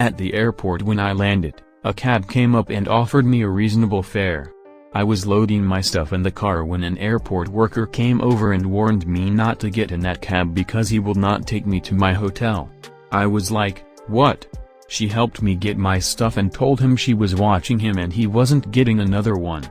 At the airport when I landed, a cab came up and offered me a reasonable fare. I was loading my stuff in the car when an airport worker came over and warned me not to get in that cab because he will not take me to my hotel. I was like, what? She helped me get my stuff and told him she was watching him and he wasn't getting another one.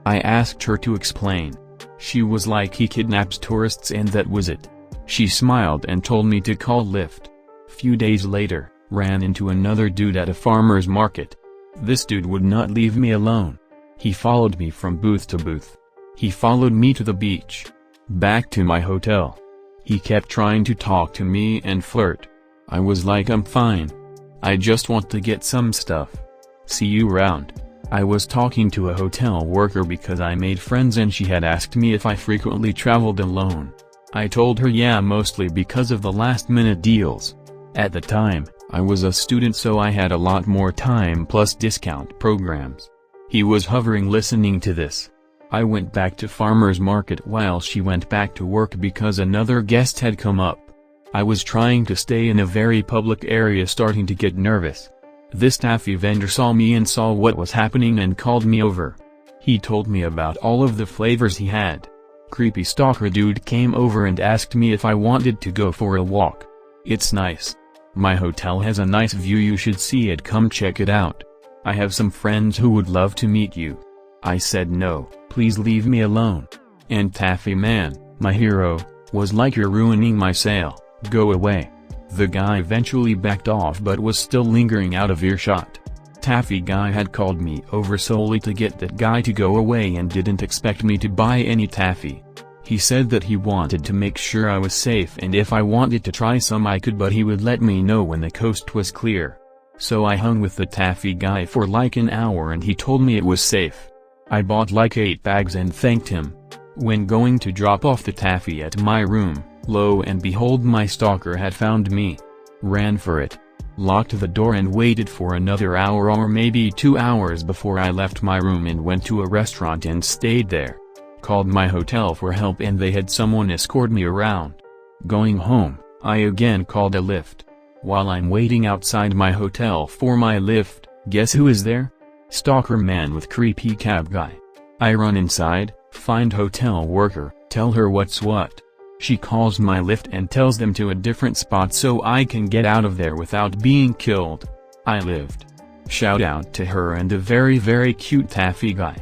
I asked her to explain. She was like, he kidnaps tourists and that was it. She smiled and told me to call Lyft. Few days later, ran into another dude at a farmer's market. This dude would not leave me alone. He followed me from booth to booth. He followed me to the beach. Back to my hotel. He kept trying to talk to me and flirt. I was like, I'm fine. I just want to get some stuff. See you around. I was talking to a hotel worker because I made friends and she had asked me if I frequently traveled alone. I told her yeah, mostly because of the last-minute deals. At the time, I was a student so I had a lot more time plus discount programs. He was hovering listening to this. I went back to farmer's market while she went back to work because another guest had come up. I was trying to stay in a very public area starting to get nervous. This taffy vendor saw me and saw what was happening and called me over. He told me about all of the flavors he had. Creepy stalker dude came over and asked me if I wanted to go for a walk. It's nice. My hotel has a nice view, you should see it, come check it out. I have some friends who would love to meet you. I said no, please leave me alone. And Taffy Man, my hero, was like, you're ruining my sale, go away. The guy eventually backed off but was still lingering out of earshot. Taffy guy had called me over solely to get that guy to go away and didn't expect me to buy any taffy. He said that he wanted to make sure I was safe and if I wanted to try some I could, but he would let me know when the coast was clear. So I hung with the taffy guy for like an hour and he told me it was safe. I bought like 8 bags and thanked him. When going to drop off the taffy at my room, lo and behold, my stalker had found me. Ran for it. Locked the door and waited for another hour or maybe 2 hours before I left my room and went to a restaurant and stayed there. Called my hotel for help and they had someone escort me around. Going home, I again called a Lyft. While I'm waiting outside my hotel for my Lyft, guess who is there? Stalker man with creepy cab guy. I run inside, find hotel worker, tell her what's what. She calls my Lyft and tells them to a different spot so I can get out of there without being killed. I lived. Shout out to her and a very cute taffy guy.